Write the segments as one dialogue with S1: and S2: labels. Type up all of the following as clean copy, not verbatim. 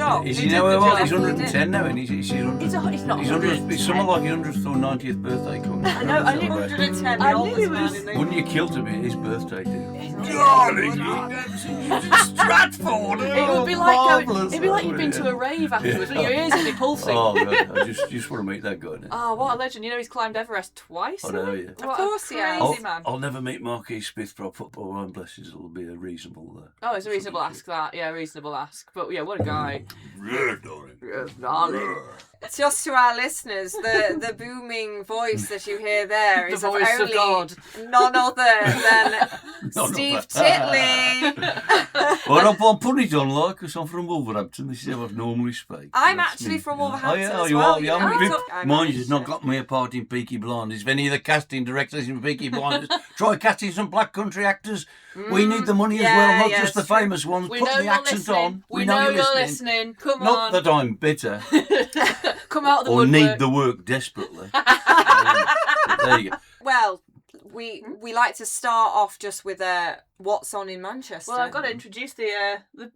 S1: job.
S2: Is
S1: He
S2: he
S1: did
S2: now?
S1: the
S2: Well,
S1: job.
S2: he's 110 now, and he's 100.
S1: He's not
S2: He's
S1: 100.
S2: It's something like his 100th or 90th birthday coming.
S1: I know, I knew
S3: 110,
S1: I
S3: the
S1: knew
S3: oldest
S1: he
S3: man
S1: was.
S3: in the...
S2: Wouldn't you kill to be his birthday, too?
S3: Darling,
S2: Stratford!
S1: It would be like going, it'd be like you've been to a rave afterwards with your ears would be pulsing.
S2: Oh, God, I just want to meet that guy now.
S1: Oh, what a legend. You know he's climbed Everest twice?
S2: I know, yeah.
S1: What
S3: Of course
S1: a
S3: he has.
S1: crazy man.
S2: I'll never meet Marquis Smith, but I'll put my own blessings. It'll be a reasonable...
S1: Oh, it's a reasonable ask, that. Yeah, reasonable ask. But yeah, what a guy. Darling.
S3: Just to our listeners, the booming voice that you hear there
S1: The
S3: is
S1: voice of
S3: only
S1: God.
S3: none other than Steve Titley.
S2: Well, I'm putting it on like, because I'm from Wolverhampton. This is how I normally speak.
S3: I'm
S2: That's
S3: actually
S2: me.
S3: from
S2: Oh,
S3: Wolverhampton
S2: yeah,
S3: as
S2: you
S3: well.
S2: are.
S3: you
S2: Yeah,
S3: know. I'm
S2: Mind you, it's not
S3: Irish.
S2: got me a part in Peaky Blinders. If any of the casting directors in Peaky Blinders try casting some black country actors, we need the money as
S3: yeah,
S2: well, not
S3: yeah,
S2: just the
S3: it's true.
S2: famous ones.
S1: We
S2: Put
S1: know
S2: the
S1: you're
S2: accent
S1: listening.
S2: on.
S1: We know you're listening. Come
S2: Not
S1: on.
S2: that I'm bitter
S1: Come out of the
S2: or
S1: woodwork.
S2: need the work desperately. There you go.
S3: Well, we like to start off just with what's on in Manchester.
S1: Well, I've got to introduce the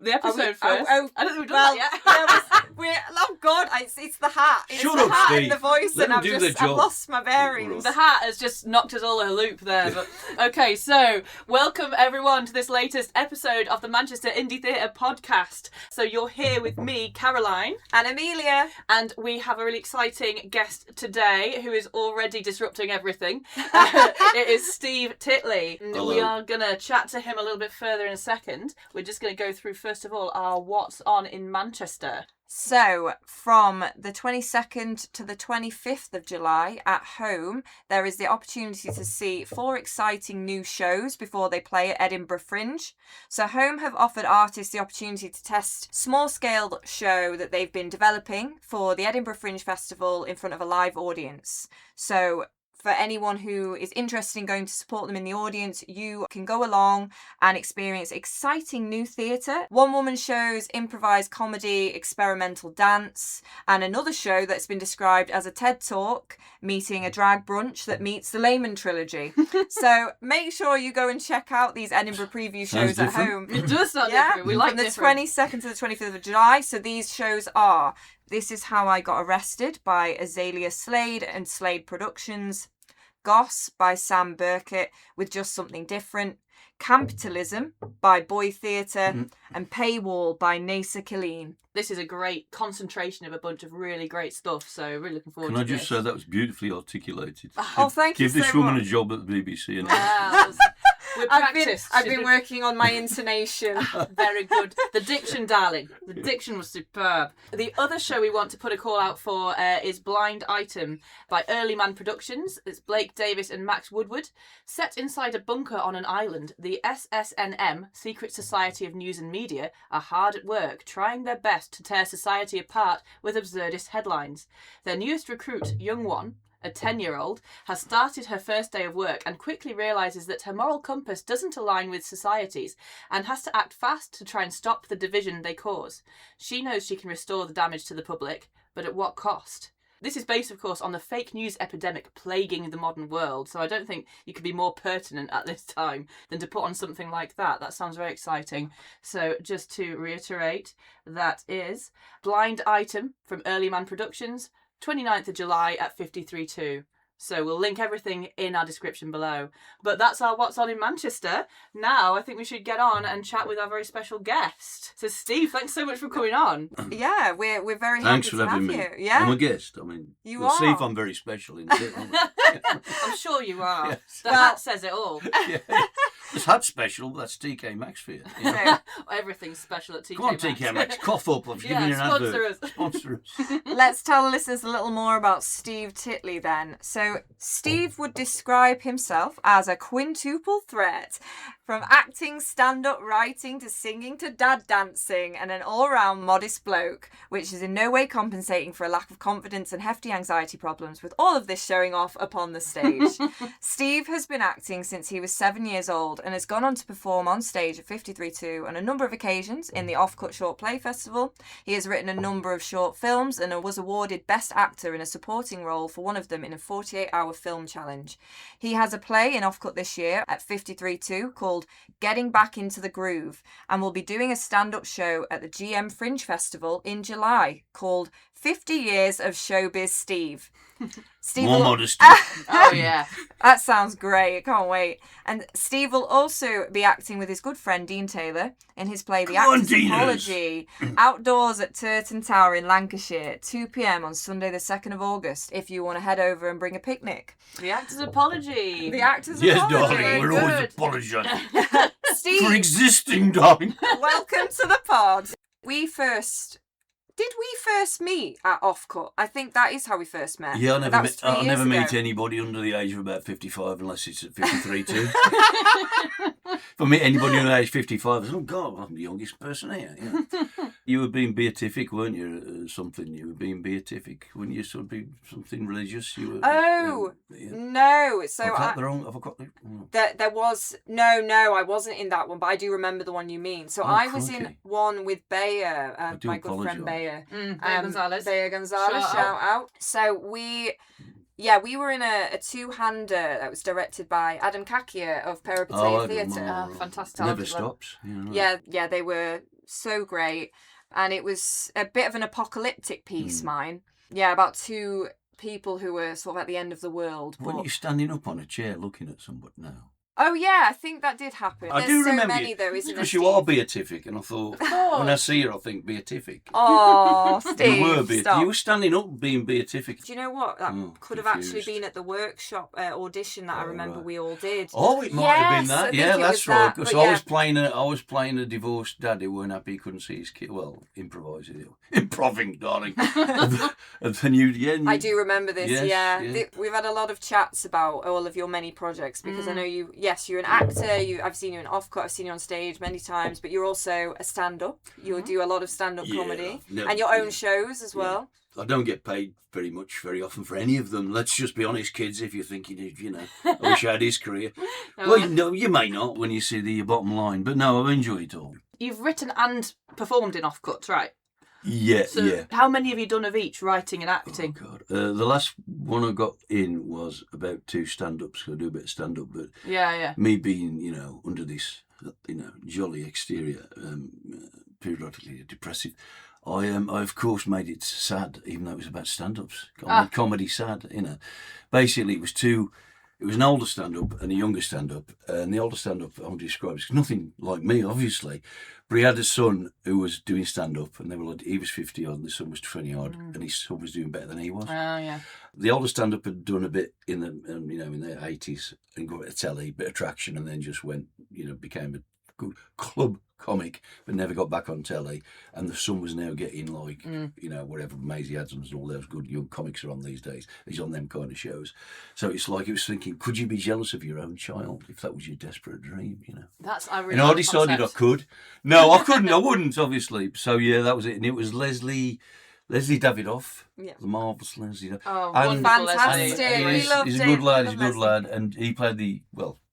S1: episode first.
S3: oh,
S1: I don't think we've done
S3: well,
S1: that yet.
S3: oh God, it's the hat. It's
S2: Shut
S3: the
S2: up,
S3: hat
S2: Steve.
S3: and the voice,
S2: Let
S3: and
S2: him do the
S3: I've
S2: job.
S3: lost my bearings.
S1: The hat has just knocked us all in a loop there. But okay, so welcome everyone to this latest episode of the Manchester Indie Theatre podcast. So you're here with me, Caroline,
S3: And Amelia.
S1: and we have a really exciting guest today who is already disrupting everything. It is Steve Titley. And
S2: Hello.
S1: we are going to chat to him a little bit further in a second. We're just going to go through, first of all, our what's on in Manchester.
S3: So, from the 22nd to the 25th of July at home, there is the opportunity to see 4 exciting new shows before they play at Edinburgh Fringe. So, Home have offered artists the opportunity to test small-scale show that they've been developing for the Edinburgh Fringe Festival in front of a live audience. So, for anyone who is interested in going to support them in the audience, you can go along and experience exciting new theatre. One-woman shows, improvised comedy, experimental dance, and another show that's been described as a TED Talk meeting a drag brunch that meets the Lehman trilogy. So make sure you go and check out these Edinburgh preview shows
S2: Sounds
S3: at
S2: different.
S3: home.
S1: It does sound
S3: Yeah,
S1: different. We like
S3: from the
S1: different.
S3: 22nd to the 25th of July. So these shows are This Is How I Got Arrested by Azalea Slade and Slade Productions, Goss by Sam Burkett with Just Something Different, Capitalism by Boy Theatre, and Paywall by Nasa Killeen.
S1: This is a great concentration of a bunch of really great stuff, so really looking forward
S2: Can
S1: to
S2: I just
S1: this.
S2: say that was beautifully articulated?
S3: Oh, thank you
S2: Give this
S3: so
S2: woman
S3: much.
S2: a job at the BBC. And
S1: We're
S3: I've been
S1: practiced.
S3: I've been working on my intonation.
S1: Very good. The diction, darling. The diction was superb. The other show we want to put a call out for is Blind Item by Early Man Productions. It's Blake Davis and Max Woodward. Set inside a bunker on an island, the SSNM, Secret Society of News and Media, are hard at work, trying their best to tear society apart with absurdist headlines. Their newest recruit, Young One, a 10-year-old, has started her first day of work and quickly realises that her moral compass doesn't align with society's and has to act fast to try and stop the division they cause. She knows she can restore the damage to the public, but at what cost? This is based, of course, on the fake news epidemic plaguing the modern world, so I don't think you could be more pertinent at this time than to put on something like that. That sounds very exciting. So just to reiterate, that is Blind Item from Early Man Productions, 29th of July at 53.2. So we'll link everything in our description below. But that's our What's On in Manchester. Now I think we should get on and chat with our very special guest. So Steve, thanks so much for coming on.
S3: Yeah, we're very
S2: Thanks
S3: happy
S2: for
S3: to
S2: having
S3: have
S2: me.
S3: you. Yeah.
S2: I'm a guest. I mean,
S3: You
S2: we'll see if
S3: are.
S2: I'm very special in a bit. won't we?
S1: I'm sure you are.
S2: Yes.
S1: The
S3: Well-
S1: hat says it all.
S2: Yeah. This hat's special, but that's TK Maxx for you. you know.
S3: So,
S1: Everything's special at TK
S2: Come on,
S1: Maxx.
S2: TK Maxx, cough up. I've
S1: Yeah,
S2: given you an
S1: sponsor
S2: advert.
S1: us.
S2: Sponsor us.
S3: let's tell the listeners a little more about Steve Titley then. So Steve would describe himself as a quintuple threat, from acting, stand-up, writing to singing to dad dancing, and an all-round modest bloke, which is in no way compensating for a lack of confidence and hefty anxiety problems, with all of this showing off upon the stage. Steve has been acting since he was 7 years old world and has gone on to perform on stage at 53.2 on a number of occasions in the OffCut Short Play Festival. He has written a number of short films and was awarded Best Actor in a Supporting Role for one of them in a 48-hour film challenge. He has a play in OffCut this year at 53.2 called Getting Back into the Groove, and will be doing a stand-up show at the GM Fringe Festival in July called 50 Years of Showbiz Steve. Steve
S2: More
S3: will...
S2: modesty.
S1: Oh, yeah.
S3: That sounds great. I can't wait. And Steve will also be acting with his good friend Dean Taylor in his play The
S2: Come on,
S3: Actor's
S2: Deaners.
S3: Apology, outdoors at Turton Tower in Lancashire, 2 p.m. on Sunday the 2nd of August, if you want to head over and bring a picnic.
S1: The Actor's Apology.
S3: The Actor's
S2: Yes,
S3: Apology.
S2: darling, we're
S1: Good.
S2: always apologising for
S3: Steve,
S2: existing, darling.
S3: welcome to the pod. Did we first meet at OffCut? I think that is how we first met.
S2: Yeah,
S3: That was 3
S2: I
S3: years
S2: never
S3: ago.
S2: meet anybody under the age of about 55 unless it's at 53 too. If I meet anybody under the age of 55, I say, oh God, I'm the youngest person here. Yeah. You were being beatific, weren't you? Something. You were being beatific. Wouldn't you sort of be something religious? You were.
S3: Oh,
S2: yeah.
S3: no. So
S2: Have I got the wrong? Have I got the? Oh.
S3: there was no, I wasn't in that one, but I do remember the one you mean. So
S2: Oh,
S3: I was in
S2: crikey.
S3: one with Bayer,
S2: I do
S3: my good friend
S2: apologise.
S3: Bayer.
S1: Bayer Gonzalez.
S3: Bayer Gonzalez, shout out. So we were in a two-hander that was directed by Adam Kakia of Peripateia Theatre.
S1: Fantastic.
S2: Never
S1: Talented love.
S2: stops. Yeah.
S3: Yeah, they were so great. And it was a bit of an apocalyptic piece, mine. Yeah, about two people who were sort of at the end of the world.
S2: Weren't you standing up on a chair looking at somebody now?
S3: Oh, yeah, I think that did happen.
S2: I
S3: There's
S2: do
S3: so
S2: remember
S3: many,
S2: you.
S3: though, isn't there,
S2: Because you
S3: Steve?
S2: are beatific, and I thought, when I see her, I think beatific.
S3: Oh, Steve,
S2: You were
S3: stop.
S2: You were standing up being beatific.
S3: Do you know what? That
S2: Oh,
S3: could have actually
S2: confused.
S3: been at the workshop audition that I remember
S2: right.
S3: we all did.
S2: Oh, it might have been
S3: Yes, I
S2: that.
S3: think
S2: Yeah,
S3: it
S2: that's
S3: was
S2: right.
S3: that,
S2: Because
S3: but
S2: I was playing a divorced dad who weren't happy he couldn't see his kid. Well, improvising, improving, darling. and then
S3: I do remember this.
S2: Yes,
S3: yeah.
S2: yeah.
S3: We've had a lot of chats about all of your many projects because I know you. Yes, you're an actor. I've seen you in OffCut. I've seen you on stage many times. But you're also a stand-up. You do a lot of stand-up
S2: Yeah,
S3: comedy
S2: no,
S3: and your own
S2: yeah.
S3: shows as well.
S2: I don't get paid very often for any of them. Let's just be honest, kids. If you're thinking, I wish I had his career. Well, no, you may not when you see the bottom line. But no, I've enjoyed it all.
S1: You've written and performed in OffCut, right?
S2: Yeah,
S1: So
S2: yeah.
S1: how many have you done of each, writing and
S2: Oh,
S1: acting?
S2: God. The last one I got in was about 2 stand-ups. I do a bit of stand-up, but
S1: Yeah.
S2: me being, under this, jolly exterior, periodically depressive, I of course made it sad, even though it was about stand-ups. I made comedy sad, Basically, it was an older stand-up and a younger stand-up, and the older stand-up I want to describe is nothing like me, obviously, but he had a son who was doing stand-up, and he was 50 odd, and the son was 20 odd, and his son was doing better than he was.
S1: Oh, yeah.
S2: The older stand-up had done a bit in the in their 80s and got a bit of telly, bit of traction, and then just went, became a good club comic, but never got back on telly. And the son was now getting whatever Maisie Adams and all those good young comics are on these days. He's on them kind of shows. So it's like it was thinking, could you be jealous of your own child if that was your desperate dream?
S1: I really
S2: And I
S1: like the
S2: decided
S1: concept.
S2: I could. No, I couldn't. I wouldn't, obviously. So yeah, that was it. And it was Leslie Davidoff,
S3: Yeah.
S2: the marvellous Leslie.
S1: Oh,
S2: And-
S1: wonderful,
S3: Fantastic.
S1: Leslie.
S3: We
S2: He's,
S3: loved
S2: he's a
S3: it.
S2: good lad.
S3: We
S2: He's a
S3: love
S2: good
S3: Leslie.
S2: lad, and he played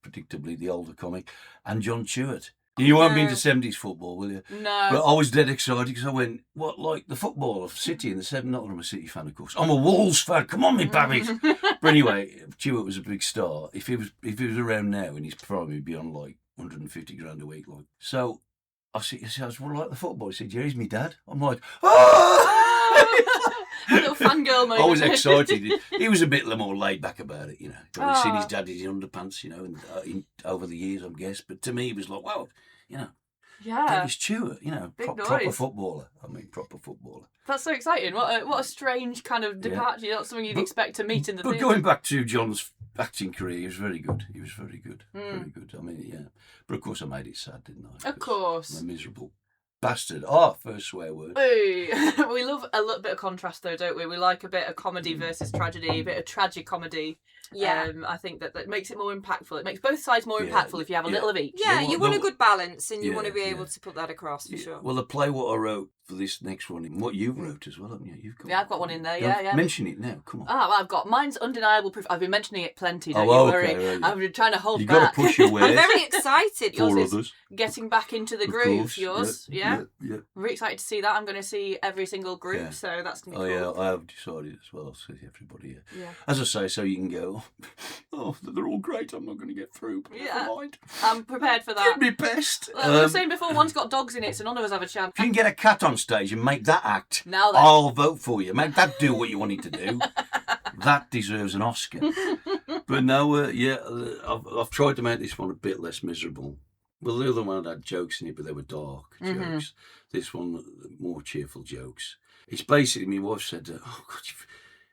S2: predictably the older comic, and John Stewart. You won't be into 70s football, will you?
S1: No.
S2: But I was dead excited because I went, what, like the football of City in the 70s? Not that I'm a City fan, of course. I'm a Wolves fan. Come on, me babbies. But anyway, Stewart was a big star. If he was around now, and he's probably be on like 150 grand a week, like. So I said, well, like the football. He said, yeah, he's me dad. I'm like,
S1: A little fangirl moment.
S2: I was excited. He was a bit more laid back about it, Probably seen his dad in his underpants, and over the years, I guess. But to me, it was like, wow,
S1: Yeah.
S2: David Stewart,
S1: Big
S2: proper
S1: noise.
S2: footballer. I mean, proper footballer.
S1: That's so exciting. What a strange kind of departure. Not something you'd expect to meet in the
S2: But
S1: theatre.
S2: going back to John's acting career, he was very good. Very good. I mean, yeah. But of course, I made it sad, didn't I?
S1: Of course.
S2: I'm a miserable bastard. First swear word.
S1: Hey. We love a little bit of contrast, though, don't we? We like a bit of comedy versus tragedy, a bit of tragic comedy.
S3: Yeah.
S1: I think that makes it more impactful. It makes both sides more impactful if you have a little of each.
S3: Yeah,
S2: Yeah,
S3: you
S2: well,
S3: want a good balance, and you
S2: yeah,
S3: want to be able
S2: yeah.
S3: to put that across for sure.
S2: Well, the play what I wrote for this next one, what you wrote as well, haven't you? You've got
S1: I've got one in there. Yeah.
S2: Mention it now. Come on.
S1: Well, I've got mine's undeniable proof. I've been mentioning it plenty. Don't
S2: Oh,
S1: you worry.
S2: okay, right,
S1: I've been trying to hold
S2: You've
S1: back.
S2: got to push your way.
S3: I'm very excited.
S2: For
S1: Yours is
S2: others.
S1: getting back into the
S2: Of
S1: groove.
S2: course.
S1: Yours, yeah.
S2: Yeah.
S1: I'm really excited to see that. I'm going to see every single group,
S2: Yeah.
S1: so that's going to
S2: Oh
S1: be cool.
S2: yeah, I have decided as well. I'll see everybody.
S1: Yeah.
S2: As I say, so you can go. Oh, they're all great. I'm not going to get through. But
S1: Yeah.
S2: never mind.
S1: I'm prepared for that.
S2: Give me best.
S1: Well, we were saying before, one's got dogs in it, so none of us have a chance.
S2: If you can get a cat on stage and make that act,
S1: Now then.
S2: I'll vote for you. Make that do what you want it to do. That deserves an Oscar. But no, I've tried to make this one a bit less miserable. Well, the other one had jokes in it, but they were dark jokes. This one, more cheerful jokes. It's basically, my wife said, oh, God,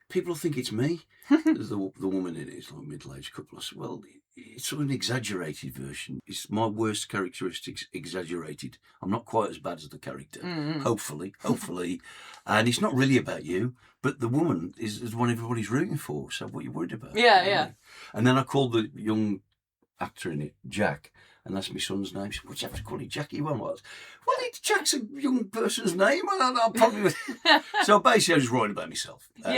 S2: people think it's me. the woman in it is like a middle-aged couple. I said, well, it's sort of an exaggerated version. It's my worst characteristics exaggerated. I'm not quite as bad as the character, hopefully. And it's not really about you, but the woman is the one everybody's rooting for. So what are you worried about?
S1: Yeah.
S2: And then I called the young actor in it, Jack, and that's my son's name. She said, what do you have to call it, Jackie? Well, Jack's a young person's name. I'll probably... So basically I was writing about myself.
S1: But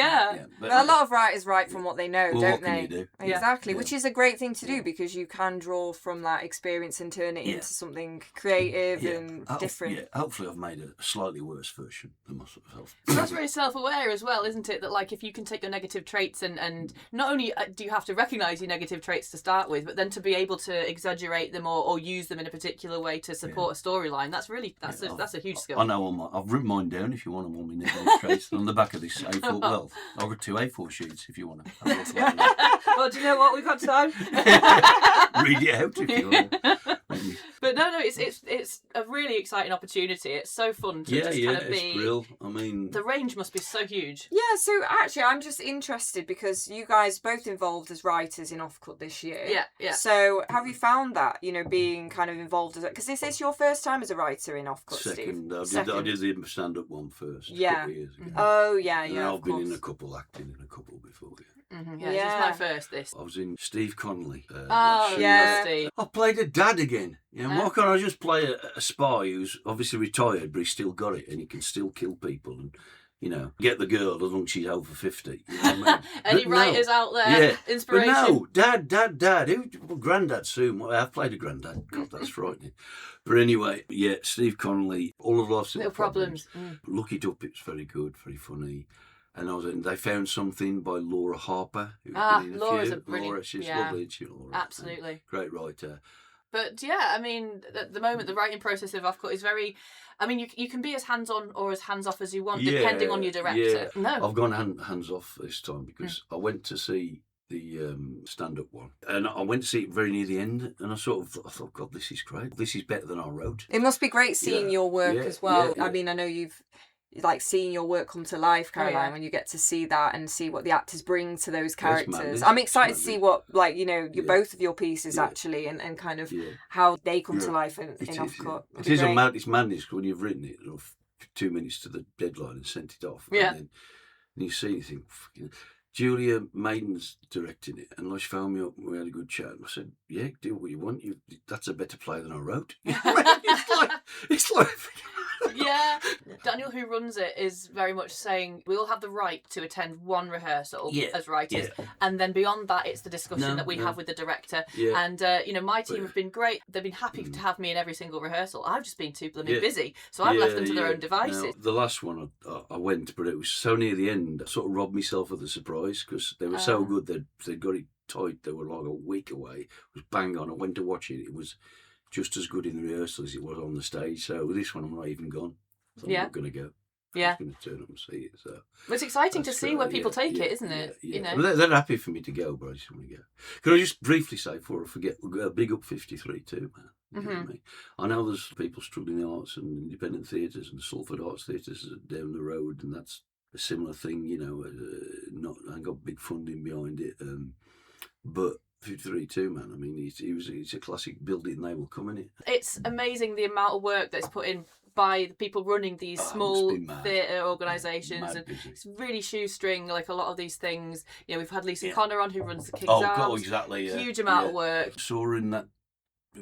S3: A lot of writers write from what they know,
S2: Well,
S3: don't
S2: what can
S3: they?
S2: you do?
S3: Exactly,
S2: Yeah.
S3: which is a great thing to do because you can draw from that experience and turn it into something creative and different.
S2: Yeah, hopefully I've made a slightly worse version than myself.
S1: So that's very self-aware as well, isn't it? That like if you can take your negative traits and not only do you have to recognise your negative traits to start with, but then to be able to exaggerate them or use them in a particular way to support a storyline. That's a huge skill.
S2: I know I've written mine down if you want them, all my negative traits. On the back of this A4, well, I've got 2 A4 sheets if you want to.
S1: Well, do you know what? We've got time.
S2: Read it out if you want.
S1: But no, it's a really exciting opportunity. It's so fun to just kind of be.
S2: It's real. I mean,
S1: the range must be so huge.
S3: Yeah, so actually I'm just interested because you guys both involved as writers in OffCut this year.
S1: Yeah.
S3: So have you found that, being kind of involved as because is this your first time as a writer in OffCut,
S2: second.
S3: Steve?
S2: I did the stand-up one first.
S3: Yeah.
S2: A couple of years ago.
S3: Oh yeah,
S2: And
S3: yeah.
S2: I've been in a couple, acting in a couple before.
S1: This is my first. This.
S2: I was in Steve Connolly.
S1: Steve.
S2: I played a dad again. Why can't I just play a spy who's obviously retired, but he's still got it and he can still kill people and, get the girl as long as she's over 50. You know what I mean?
S1: Any writers out there? Inspiration?
S2: But no, dad. Granddad soon. Well, I've played a granddad. God, that's frightening. But anyway, Steve Connolly, All of Life's
S1: Little Problems.
S2: Look it up. It's very good, very funny. And they found something by Laura Harper.
S1: Laura's a brilliant.
S2: Laura, she's lovely. Laura.
S1: Absolutely.
S2: Great writer.
S1: But I mean, at the moment, the writing process of OffCut is very. I mean, you can be as hands-on or as hands-off as you want, depending on your director.
S2: Yeah.
S1: No.
S2: I've gone hands-off this time because I went to see the stand-up one. And I went to see it very near the end, and I thought, God, this is great. This is better than I wrote.
S3: It must be great seeing your work as well.
S2: Yeah.
S3: I mean, I know you've seeing your work come to life, Caroline, when you get to see that and see what the actors bring to those characters. I'm excited to see what, both of your pieces actually and kind of how they come to life in OffCut.
S2: It is it's madness when you've written it 2 minutes to the deadline and sent it off.
S1: Yeah.
S2: And then you see it, you think, fucking. Julia Maiden's directing it, and she phoned me up and we had a good chat. And I said, "Yeah, do what you want. That's a better play than I wrote." It's like.
S1: Yeah, Daniel, who runs it, is very much saying we all have the right to attend one rehearsal as writers, and then beyond that, it's the discussion that we have with the director. Yeah. And my team have been great. They've been happy to have me in every single rehearsal. I've just been too blooming busy, so I've left them to their own devices.
S2: Now, the last one I went, but it was so near the end. I sort of robbed myself of the surprise because they were so good that they got it tight. They were like a week away. It was bang on. I went to watch it. It was just as good in the rehearsal as it was on the stage. So with this one, I'm not even gone. So I'm not going to go. I'm going to turn up and see it. So
S1: it's exciting to see where people take it, isn't it?
S2: Yeah. Well, they're happy for me to go, but I just want to go. Can I just briefly say, before I forget, big up 53 too, man. You know what I mean? I know there's people struggling in the arts and independent theatres and Salford Arts Theatres down the road, and that's a similar thing, I got big funding behind it, but 53 too, man. I mean, he's a classic build it and they will come in it.
S1: It's amazing the amount of work that's put in by the people running these small theatre organisations, and it's really shoestring like a lot of these things. We've had Lisa Connor on, who runs the King's Arms.
S2: Exactly.
S1: Huge amount of work.
S2: Saw her in that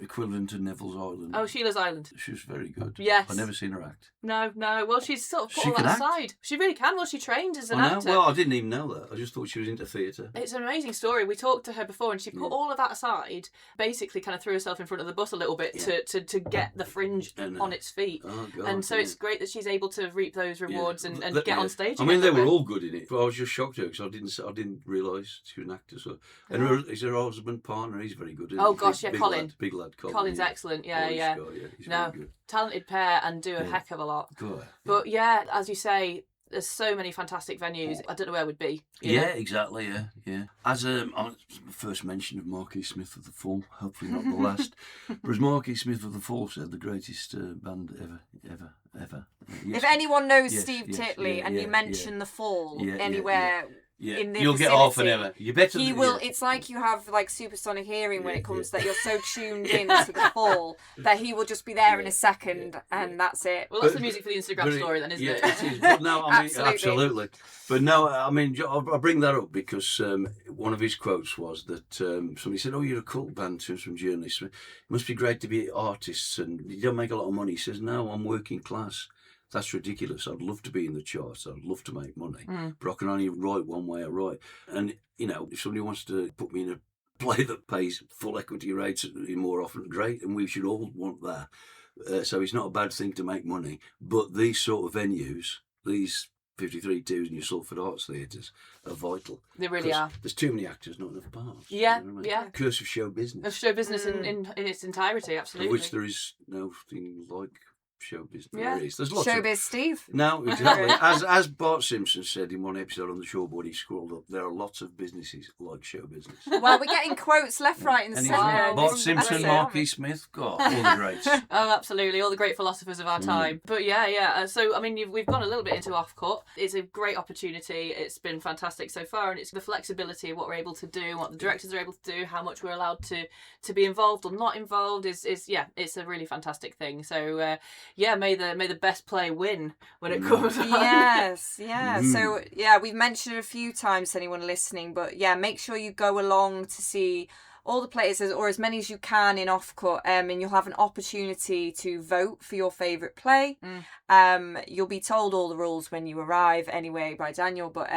S2: equivalent to Neville's Island.
S1: Oh, Sheila's Island.
S2: She was very good.
S1: Yes.
S2: I've never seen her act.
S1: No. Well, she's sort of put
S2: She
S1: all
S2: can
S1: that
S2: act?
S1: aside. She really can. Well, she trained as an
S2: I know.
S1: actor.
S2: Well, I didn't even know that. I just thought she was into theatre.
S1: It's an amazing story. We talked to her before, and she put all of that aside. Basically, kind of threw herself in front of the bus a little bit to get the fringe on its feet.
S2: Oh, God,
S1: and so it's great that she's able to reap those rewards and get on stage.
S2: I mean, they
S1: again,
S2: were
S1: don't
S2: all good in it, but I was just shocked at her because I didn't realise she was an actor. So, and her husband partner, he's very good. Isn't
S1: Oh
S2: he?
S1: gosh, yeah, Colin.
S2: Big lad, Colin.
S1: Colin's excellent. Yeah.
S2: He's
S1: No,
S2: very good.
S1: talented pair and do a heck of a lot.
S2: Good.
S1: But yeah, as you say, there's so many fantastic venues. I don't know where we'd be. you know?
S2: Exactly. Yeah. As first mention of Marquis Smith of the Fall, hopefully not the last. But as Marquis Smith of the Fall said, the greatest band ever. Yes.
S3: If anyone knows
S2: Yes,
S3: Steve
S2: yes,
S3: Titley
S2: yeah,
S3: and you
S2: yeah,
S3: mention the Fall
S2: Yeah.
S3: in the
S2: You'll
S3: vicinity,
S2: get half an hour. You better.
S3: he will. It's like you have like supersonic hearing when it comes that you're so tuned in to the Fall that he will just be there in a second and that's it.
S1: Well, that's the music for the Instagram story, then, isn't it?
S2: It is. But no, I mean,
S3: Absolutely.
S2: absolutely. But no, I mean, I bring that up because one of his quotes was that somebody said, "Oh, you're a cult band," to some journalists. It must be great to be artists and you don't make a lot of money. He says, "No, I'm working class. That's ridiculous. I'd love to be in the charts. I'd love to make money, but I can only write one way I write. And, if somebody wants to put me in a play that pays full equity rates more often, great, and we should all want that. So it's not a bad thing to make money. But these sort of venues, these 53.2s and your Salford Arts Theatres are vital.
S1: They really are.
S2: There's too many actors, not enough parts.
S1: Yeah,
S2: You know what I mean?
S1: yeah.
S2: Curse of show business.
S1: Of show business in its entirety, absolutely.
S2: Of which there is nothing like show business.
S1: Yeah.
S2: There is. There's lots of...
S3: Showbiz Steve.
S2: No, exactly. as Bart Simpson said in one episode on the Shortboard, he scrolled up, there are lots of businesses like show business.
S3: Well, we're getting quotes left, right, and
S2: And
S3: centre.
S2: Bart Simpson, Marquis Smith, God, all the greats.
S1: Oh, absolutely. All the great philosophers of our time. But yeah. So, I mean, we've gone a little bit into OffCut. It's a great opportunity. It's been fantastic so far. And it's the flexibility of what we're able to do, what the directors are able to do, how much we're allowed to be involved or not involved is it's a really fantastic thing. So, may the best play win when it comes on.
S3: Yes, yeah. So, we've mentioned it a few times to anyone listening, but make sure you go along to see all the plays or as many as you can in OffCut, and you'll have an opportunity to vote for your favourite play. You'll be told all the rules when you arrive anyway by Daniel, but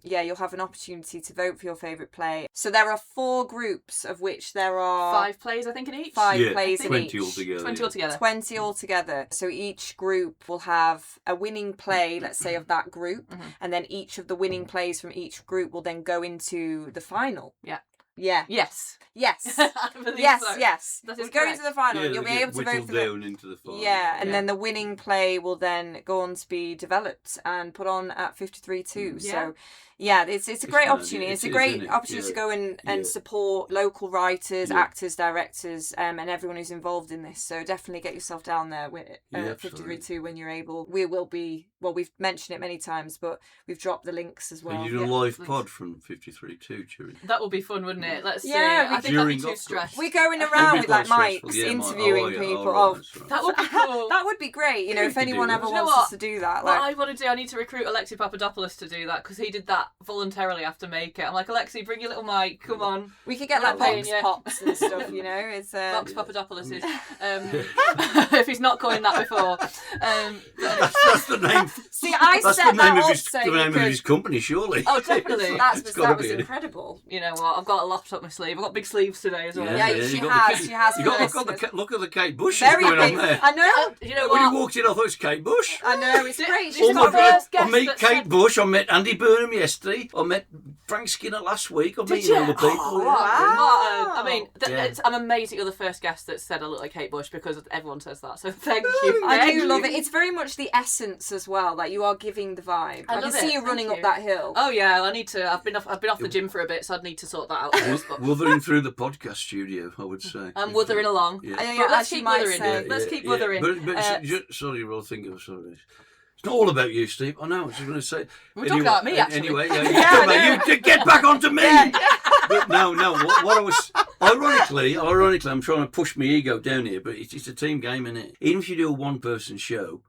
S3: you'll have an opportunity to vote for your favourite play. So there are 4 groups, of which there are
S1: 5 plays, I think, in each.
S3: 5 plays in
S2: 20
S3: each.
S2: altogether.
S1: 20 altogether.
S3: 20 altogether. So each group will have a winning play, let's say, of that group, and then each of the winning plays from each group will then go into the final.
S1: Yeah.
S3: Yeah.
S1: Yes.
S3: Yes.
S1: I believe
S3: yes,
S1: so.
S3: yes.
S1: That
S3: We'll
S1: is
S3: go
S1: correct.
S3: into the final.
S2: Yeah,
S3: You'll be
S2: they
S3: able
S2: get
S3: to vote
S2: whittled
S3: for the...
S2: down into the final.
S3: Yeah, and
S1: Yeah.
S3: then the winning play will then go on to be developed and put on at 53.2.
S1: Yeah.
S3: So, it's a great
S2: mad,
S3: opportunity.
S2: it
S3: It's a
S2: is,
S3: great
S2: isn't it?
S3: opportunity to
S2: Yeah.
S3: go and
S2: Yeah.
S3: support local writers,
S2: Yeah.
S3: actors, directors, and everyone who's involved in this. So definitely get yourself down there with
S2: Yeah,
S3: 53.2 when you're able. We will be, we've mentioned it many times, but we've dropped the links as well.
S2: And you do a live pod from 53.2 during.
S1: That would be fun, wouldn't it? Let's see.
S3: Yeah,
S1: I think I'd be
S2: during
S1: too
S2: OffCut.
S1: stressed.
S3: We're going
S2: That'd
S3: around
S2: be
S3: with like
S2: quite
S3: mics,
S2: stressful. Yeah,
S3: interviewing
S2: yeah.
S3: people.
S2: Oh, right, that's right.
S1: That would be cool.
S3: That would be great, if
S2: We could
S3: anyone
S2: do
S3: ever
S2: that.
S1: You know
S3: wants
S1: what?
S3: us to do that.
S1: What
S3: Like,
S1: I want to do, I need to recruit Alexi Papadopoulos to do that because he did that voluntarily after Make It. I'm like, Alexi, bring your little mic, come on.
S3: we could get
S1: We're
S3: like
S1: not paying
S3: Vox
S1: you.
S3: Pops and stuff, It's
S1: Vox Papadopoulos is. If he's not coined that before.
S2: That's the name.
S3: See, I
S2: That's
S3: set
S2: the
S3: that
S2: name of
S3: up
S2: his
S3: so
S2: the
S3: you
S2: name of
S3: could.
S2: his company, surely.
S1: Oh, definitely.
S2: It's gotta
S3: That was
S2: be.
S3: incredible.
S1: You know what? I've got a lot up my sleeve. I've got big sleeves today as well.
S3: Yeah,
S2: you
S3: she
S2: got
S3: has,
S2: the
S3: she has
S2: You
S3: for
S2: got
S3: listeners.
S2: look at the Kate Bush
S3: Very
S2: going
S3: big.
S2: on there.
S3: I know.
S1: You know
S2: When
S1: what?
S2: you walked in, I thought it was Kate Bush.
S3: I know. It's great.
S1: Oh
S3: She's
S1: my
S3: got
S1: God.
S3: first.
S1: guest
S2: I met
S1: that
S2: Kate
S1: said-
S2: Bush. I met Andy Burnham yesterday. I met Frank Skinner last week. I'm
S1: Did
S2: meeting all
S1: you?
S2: the people.
S1: Oh,
S2: yeah.
S1: wow. I mean,
S2: Yeah.
S1: I'm amazed that you're the first guest that said I look like Kate Bush because everyone says that. So thank you.
S3: I
S1: Thank
S3: do love
S1: you.
S3: it. It's very much the essence as well. Like you are giving the vibe. I can
S1: love
S3: see
S1: it.
S3: you
S1: Thank
S3: running
S1: you.
S3: up that hill.
S1: Oh yeah, I need to. I've been off the gym for a bit, so I'd need to sort that out first. But
S2: Wuthering through the podcast studio, I would say.
S1: I'm wuthering along.
S2: Yeah.
S1: But let's
S3: as you
S1: keep
S3: might
S1: wuthering.
S3: say.
S1: Let's keep wuthering.
S2: But sorry, Roll. Think of sorry. It's not all about you, Steve. I know. I was just going to say.
S1: We're talking about me, actually.
S2: Anyway,
S3: Yeah,
S2: you get back onto me. But no. What I was ironically, I'm trying to push my ego down here, but it's a team game, isn't it? Even if you do a one-person show,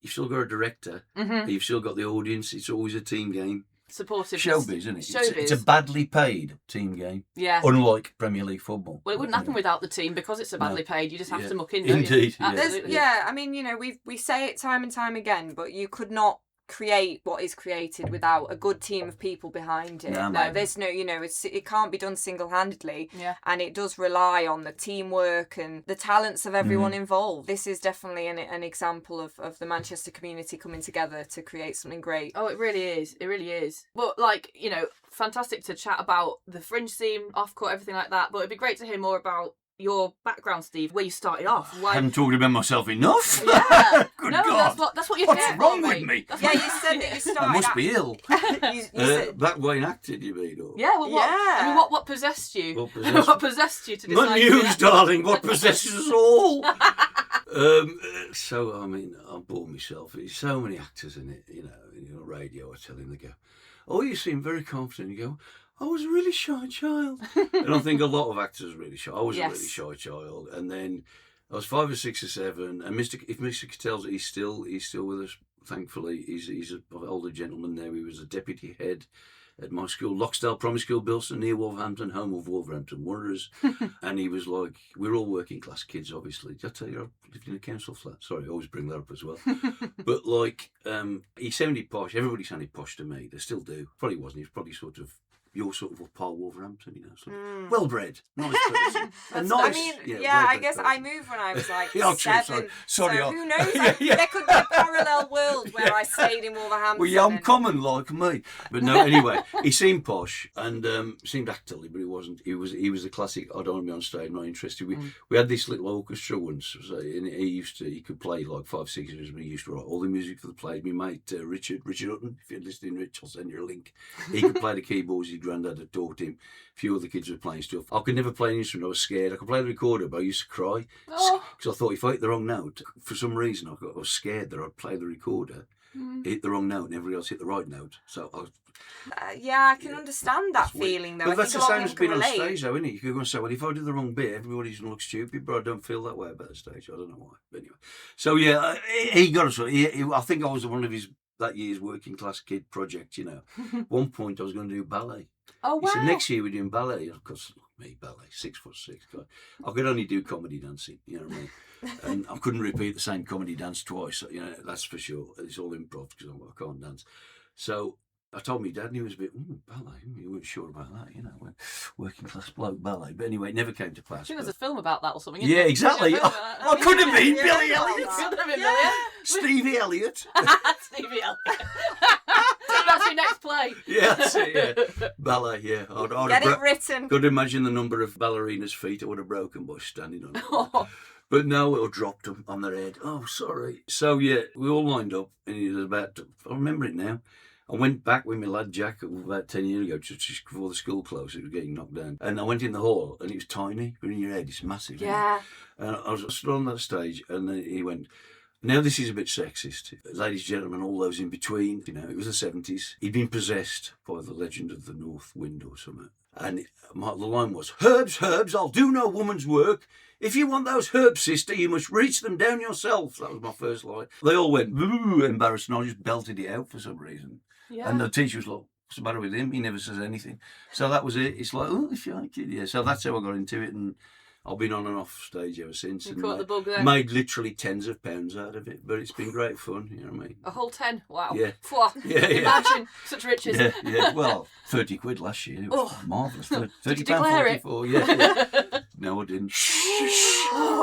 S2: you've still got a director.
S1: Mm-hmm.
S2: You've still got the audience. It's always a team game.
S1: supportive.
S2: Showbiz, isn't it?
S1: Showbiz.
S2: It's a badly paid team game.
S1: Yeah.
S2: Unlike Premier League football.
S1: Well, it wouldn't happen without the team because it's so badly paid. You just have to muck in, don't
S2: Indeed.
S1: you? Absolutely.
S3: I mean, we say it time and time again, but you could not create what is created without a good team of people behind it.
S2: No,
S3: there's no, it can't be done single-handedly.
S1: Yeah.
S3: And it does rely on the teamwork and the talents of everyone involved. This is definitely an example of the Manchester community coming together to create something great.
S1: Oh, it really is. It really is. But, fantastic to chat about the fringe scene, OffCut, everything like that. But it'd be great to hear more about your background, Steve, where you started off.
S2: I haven't talked about myself enough.
S1: Yeah.
S2: Good
S1: no,
S2: God.
S1: That's what you're
S2: What's
S1: here
S2: wrong
S1: for,
S2: with
S1: mate.
S2: me?
S1: That's
S3: Yeah,
S1: what-
S3: you said that you started.
S2: I must be ill.
S3: You said,
S2: That way acted, you mean? Or?
S1: Yeah, well, what?
S3: Yeah.
S1: I mean, what possessed you?
S2: What possessed
S1: What possessed you to decide?
S2: My
S1: to do
S2: news,
S1: that?
S2: darling. What possesses us all? So, I mean, I bore myself. There's so many actors in it, in radio. I tell him, they go, "Oh, you seem very confident." You go, "I was a really shy child." And I think a lot of actors are really shy. I was a really shy child. And then I was 5 or 6 or 7. And if Mr. Cattell's, he's still with us, thankfully. He's an older gentleman now. He was a deputy head at my school, Loxdale Primary School, Bilston, near Wolverhampton, home of Wolverhampton Wanderers. And he was like, we're all working class kids, obviously. Did I tell you I lived in a council flat? Sorry, I always bring that up as well. But he sounded posh. Everybody sounded posh to me. They still do. Probably wasn't. He was probably sort of your sort of Paul Wolverhampton, sort of well-bred, nice person. And nice.
S3: I mean, I guess
S2: person.
S3: I moved when I was like
S2: Oh,
S3: 7.
S2: sorry.
S3: So who knows? There could be a parallel world where I stayed in Wolverhampton.
S2: Well, yeah, I'm common like me. But no, anyway, he seemed posh and seemed actorly, but he wasn't. He was a classic. I don't want to be on stage. I'm not interested. We had this little orchestra once, and he could play like 5, 6 years, but he used to write all the music for the plays. My mate Richard Hutton, if you're listening, Rich, I'll send you a link. He could play the keyboards. His granddad had taught him. A few other kids were playing stuff. I could never play an instrument. I was scared. I could play the recorder, but I used to cry because I thought if I hit the wrong note, for some reason I was scared that I'd play the recorder, hit the wrong note, and everybody else hit the right note. So
S3: I can understand that feeling, though.
S2: But
S3: I
S2: that's
S3: think
S2: the
S3: a lot
S2: same
S3: of
S2: as
S3: people
S2: being on
S3: relate.
S2: stage, though, isn't it? You could go and say, well, if I do the wrong bit, everybody's going to look stupid, but I don't feel that way about the stage. I don't know why. But anyway. So, yeah, he got us. I think I was one of that year's working class kid project, One point I was going to do ballet.
S1: Oh, wow.
S2: He said, next year we're doing ballet. Of course, me, ballet, 6'6". God. I could only do comedy dancing, you know what I mean? And I couldn't repeat the same comedy dance twice, that's for sure. It's all improv because I can't dance. So I told my dad, and he was a bit, ballet, you weren't sure about that, working class bloke ballet. But anyway, it never came to pass.
S1: I think there's a film about that or something.
S2: Yeah, exactly. I could have been Billy Elliott.
S1: Could have been Billy.
S2: Stevie Elliott.
S1: Stevie Elliott. So that's your next play.
S2: Yeah, that's it, yeah. Ballet, yeah. I'd
S3: Get it written.
S2: Could imagine the number of ballerinas' feet I would have broken by standing on it. But no, it dropped them on their head. Oh, sorry. So, yeah, we all lined up, and it was I remember it now. I went back with my lad Jack about 10 years ago, just before the school closed. It was getting knocked down. And I went in the hall, and it was tiny. But in your head, it's massive.
S3: Yeah.
S2: And I was stood on that stage, and then he went, now this is a bit sexist. Ladies, gentlemen, all those in between. It was the 70s. He'd been possessed by the legend of the North Wind or something. And the line was, herbs, I'll do no woman's work. If you want those herbs, sister, you must reach them down yourself. That was my first line. They all went, embarrassed, and I just belted it out for some reason.
S1: Yeah.
S2: And the teacher was like, what's the matter with him? He never says anything. So that was it. It's like, oh, shy kid. Yeah, so that's how I got into it. And I've been on and off stage ever since.
S1: You caught the bug there.
S2: Made literally tens of pounds out of it. But it's been great fun, you know what I mean?
S1: A whole 10. Wow.
S2: Yeah.
S1: Pwah.
S2: Yeah.
S1: Imagine such riches.
S2: Yeah. Well, 30 quid last year. It was marvellous.
S1: Did you
S2: £30,
S1: declare it?
S2: 44. Yeah. No, I didn't.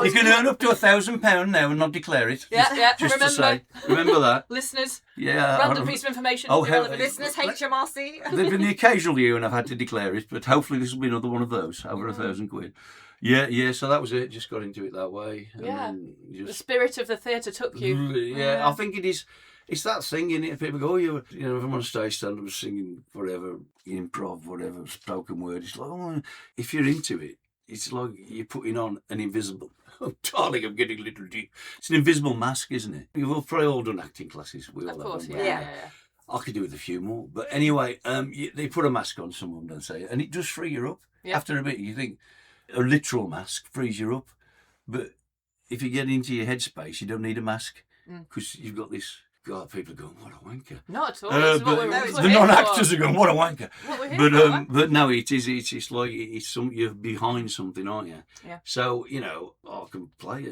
S2: You can earn up to £1,000 now and not declare it.
S1: Yeah.
S2: Just
S1: Remember.
S2: to say. Remember that.
S1: Listeners,
S2: Yeah.
S1: random piece of information.
S2: Oh,
S1: irrelevant.
S3: Listeners, HMRC.
S2: There's been the occasional year when I've had to declare it, but hopefully this will be another one of those, over £1,000. Yeah, so that was it. Just got into it that way. And
S1: Yeah.
S2: then
S1: The spirit of the theatre took you.
S2: Yeah, I think it is. It's that thing, innit? People go, if I'm on stage stand-up singing whatever, improv, whatever, spoken word, it's like, if you're into it, it's like you're putting on an invisible... Oh, darling, I'm getting a little deep. It's an invisible mask, isn't it? We've probably all done acting classes. We all
S1: Of course,
S2: have,
S1: yeah.
S2: I could do with a few more. But anyway, they put a mask on, some of them don't say it, and it does free you up.
S1: Yeah.
S2: After a bit, you think a literal mask frees you up. But if you get into your headspace, you don't need a mask because you've got this God, people are going, what a wanker.
S1: Not at all. This is what we're
S2: the
S1: here
S2: non-actors
S1: for.
S2: are going, what a wanker.
S1: What we're here for.
S2: But no, it's like you're behind something, aren't you?
S1: Yeah.
S2: So, you know, I can play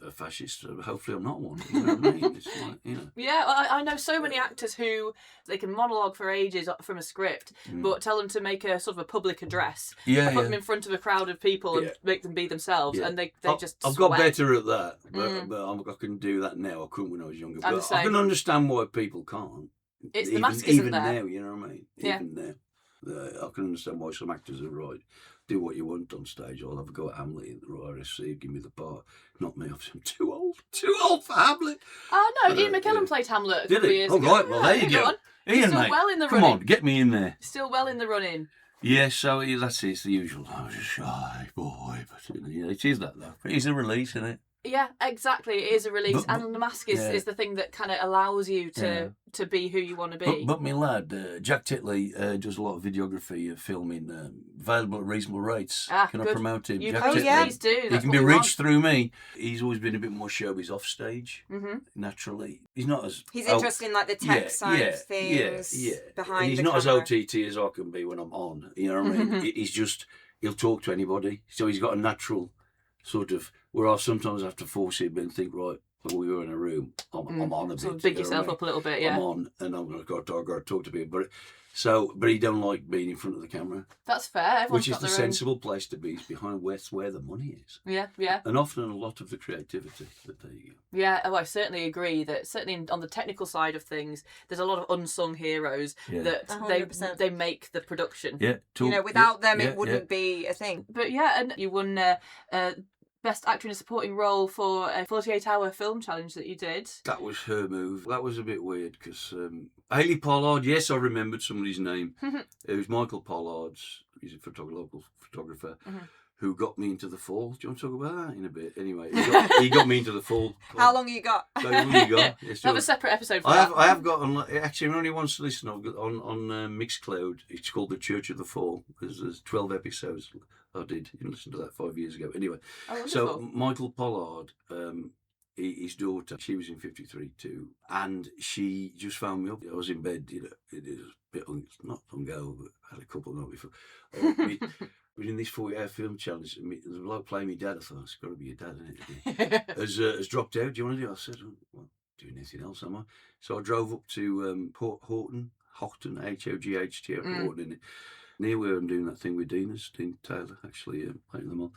S2: a fascist. Hopefully I'm not one. You know what I mean? It's like, you know.
S1: Yeah, I know so many actors who they can monologue for ages from a script, but tell them to make a sort of a public address.
S2: Yeah,
S1: put them in front of a crowd of people and make them be themselves, and they just
S2: I've
S1: sweat.
S2: got better at that, but I can do that now. I couldn't when I was younger.
S1: I'm the
S2: But
S1: same.
S2: I can understand why people can't.
S1: It's the mask isn't
S2: even
S1: there.
S2: now, you know what I mean?
S1: Yeah.
S2: Even now. I can understand why some actors are right. Do what you want on stage. I'll have a go at Hamlet at the Royal RSC, give me the part. Not me, I'm too old. Too old for Hamlet.
S1: Oh, no, Ian McKellen played Hamlet a
S2: Did
S1: couple of
S2: he?
S1: years
S2: Oh,
S1: ago.
S2: right, well, there you go.
S1: On.
S2: Ian,
S1: Still
S2: mate,
S1: well in the
S2: come
S1: running.
S2: on, get me in there.
S1: Still well in the running.
S2: Yeah, so that's it. It's the usual. I was a shy boy, but you know, it is that though. It's a release, isn't it?
S1: Yeah, exactly. It is a release,
S2: But-
S1: and the mask is the thing that kind of allows you to be who you want to be.
S2: But my lad, Jack Titley, does a lot of videography, filming, available at reasonable rates. Can I
S1: good.
S2: promote him?
S1: You
S2: Jack
S1: please,
S2: Titley.
S1: please do.
S2: He
S1: That's
S2: can
S1: what
S2: be
S1: we
S2: reached through me. He's always been a bit more showbiz off stage, naturally. He's not as...
S3: He's interested in like the tech side of things behind
S2: and he's
S3: the
S2: not
S3: camera.
S2: as OTT as I can be when I'm on. You know what I mean? He's just... He'll talk to anybody. So he's got a natural sort of... Where I sometimes have to force him and think, right, when we were in a room, I'm on a bit.
S1: Sort of big
S2: you know
S1: yourself
S2: what I mean?
S1: up a little bit, yeah.
S2: I'm on, and I've got to talk to people. But he don't like being in front of the camera,
S1: That's fair. Everyone's
S2: which is
S1: got
S2: the
S1: their
S2: sensible place to be. It's behind where the money is,
S1: own... Yeah.
S2: and often a lot of the creativity. But there you go.
S1: Yeah, I certainly agree that certainly on the technical side of things, there's a lot of unsung heroes that
S3: 100%.
S1: they make the production.
S2: Yeah,
S3: Without them, it wouldn't be a thing.
S1: But yeah, and you won Best Actor in a Supporting Role for a 48-hour film challenge that you did.
S2: That was her move. That was a bit weird because Haley Pollard. Yes, I remembered somebody's name. It was Michael Pollard. He's a local photographer. Who got me into the fall? Do you want to talk about that in a bit? Anyway, he got me into the fall.
S3: How long you got?
S2: How long you got? Yes,
S1: Have a separate episode for that.
S2: I have got actually only once to listen. I've got on Mixcloud. It's called The Church of the Fall. There's 12 episodes. I did. You can listen to that 5 years ago. Anyway, so Michael Pollard, his daughter, she was in 53 too, and she just found me up. I was in bed. You know, it is a bit not hungover, but I had a couple of nights before. But in this 40-hour film challenge, there's a bloke playing me dad. I thought, it's got to be your dad, isn't it? Has dropped out. Do you want to do it? I said, well, doing anything else, am I? So I drove up to Horton, H-O-G-H-T, Horton, near where I'm doing that thing with Dean Taylor, actually, playing them all.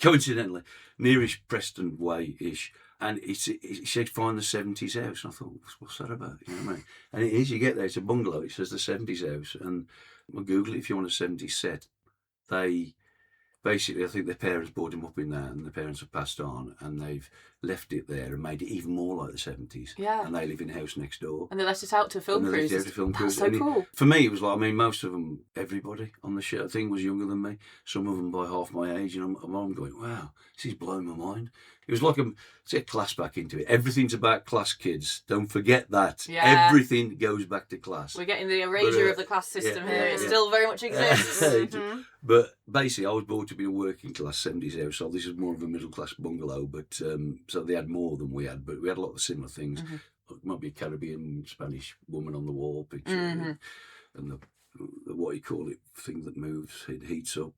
S2: Coincidentally, nearish Preston Way-ish. And he said, find the 70s house. And I thought, what's that about? You know what I mean? And it is, you get there, it's a bungalow. It says the 70s house. And well, Google it if you want a 70s set. They basically, I think their parents brought him up in there, and the parents have passed on, and they've left it there and made it even more like the 70s.
S1: Yeah.
S2: And they live in a house next door.
S1: And they let it out to film crews. That's so cool.
S2: For me, it was like, I mean, most of them, everybody on the show thing was younger than me. Some of them by half my age, and I'm going, wow, this is blowing my mind. It was like let's get class back into it. Everything's about class, kids. Don't forget that.
S1: Yeah.
S2: Everything goes back to class.
S1: We're getting the erasure of the class system here. It still very much exists.
S2: But basically, I was brought up in a working class 70s household. This is more of a middle class bungalow, but so they had more than we had, but we had a lot of similar things. It might be a Caribbean Spanish woman on the wall picture, and the what you call it, thing that moves, it heats up.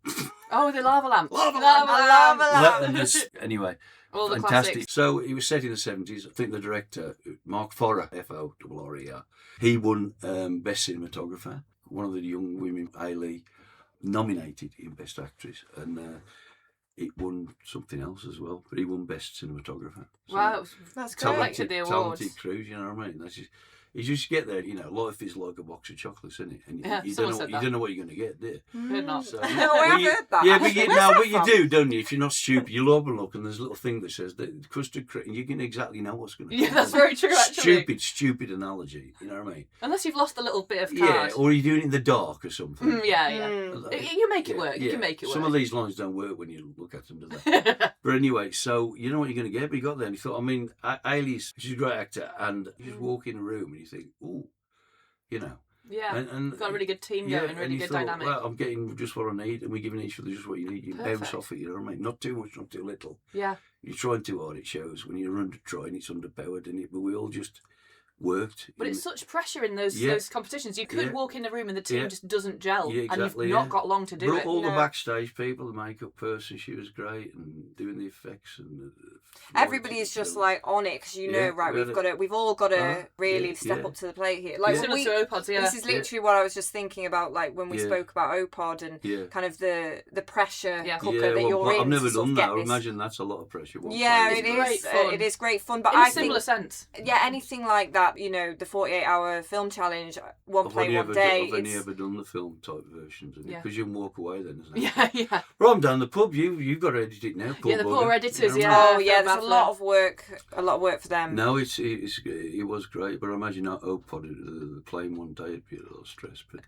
S1: Oh, the lava lamp.
S3: Lava lamp.
S2: And anyway,
S1: all the
S2: fantastic.
S1: classics.
S2: So it was set in the 70s. I think the director, Mark Forrer, F-O-R-R-E-R, he won Best Cinematographer. One of the young women, Ailey, nominated in Best Actress, and it won something else as well, but he won Best Cinematographer. So
S1: Wow, that's good.
S2: talented,
S1: The awards.
S2: talented crews, you know what I mean? That's just, you just get there, you know, life is like a box of chocolates, isn't it? And you don't know what you're going to get, do you?
S1: Good enough.
S2: So,
S3: No, I have heard that.
S2: Yeah, but you do, don't you? If you're not stupid, you'll open look and there's a little thing that says that custard cream, and you can exactly know what's going to
S1: Yeah, that's very true, actually.
S2: Stupid analogy, you know what I mean?
S1: Unless you've lost a little bit of
S2: Yeah,
S1: card.
S2: or you're doing it in the dark or something.
S1: Yeah. You make it work. You can make it work.
S2: Some of these lines don't work when you look at them, do they? But anyway, so you know what you're going to get, but you got there and you thought, I mean, Ailey's, she's a great actor, and you just walk in a room and you think, ooh, you know.
S1: Yeah,
S2: and
S1: got a really good team going, really good dynamic.
S2: Well, I'm getting just what I need, and we're giving each other just what you need. You bounce off it, you know what I mean? Not too much, not too little.
S1: Yeah.
S2: You're trying too hard, it shows. When you're under trying, it's underpowered, isn't it? But we all just worked.
S1: But it's such pressure in those competitions. You could walk in the room and the team just doesn't gel, and you've not got long to do
S2: but
S1: it.
S2: All the backstage people, the makeup person, she was great, and doing the effects and.
S3: Everybody is just like on it because we've all got to really step up to the plate here. Like
S1: similar to OPOD,
S3: This is literally what I was just thinking about, like when we spoke about OPOD and kind of the pressure cooker that you're in.
S2: I've never done that. I imagine that's a lot of pressure.
S3: It is. It is great fun, but
S1: in a similar sense.
S3: Yeah, anything like that. You know, the 48-hour film challenge, one play, one day.
S2: I've only ever done the film type versions, because you can walk away then, isn't it?
S1: Yeah.
S2: Well, I'm down the pub. You've got to edit it now.
S1: The poor editors.
S3: Oh yeah, there's a lot of work for them.
S2: No, it was great, but I imagine OPOD, the playing one day, it'd be a little stress. But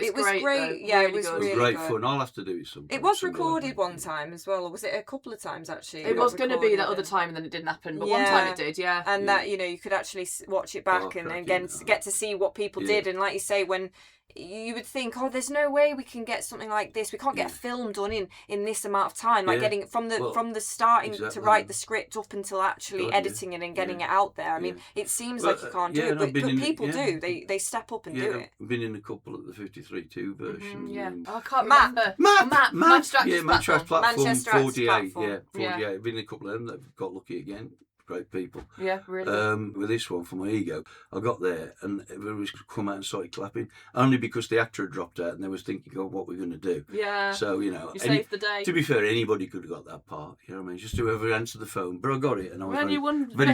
S3: it was great. Yeah, it was really
S2: great
S3: good.
S2: fun. I'll have to do it sometime.
S3: It was recorded one time as well, or was it a couple of times actually?
S1: It was going to be that other time, and then it didn't happen. But one time it did,
S3: And that you could actually watch it back and again get to see what people did. And like you say, when you would think, there's no way we can get something like this. We can't get a film done in this amount of time. Like getting it from the starting to write the script up until actually editing it and getting it out there. I mean, it seems like you can't do it, but people do. They step up and do it.
S2: I've been in a couple of the 53.2 version.
S1: I can't remember.
S2: Matt.
S1: Manchester
S2: platform 48.
S3: Platform.
S2: Yeah, 48. I've been in a couple of them that got lucky again. Great people.
S1: Yeah, really.
S2: With this one, for my ego, I got there and everybody come out and started clapping, only because the actor had dropped out and they was thinking, what we're going to do.
S1: Yeah.
S2: So,
S1: you saved the day.
S2: To be fair, anybody could have got that part. You know what I mean? Just whoever answered the phone. But I got it, and I was very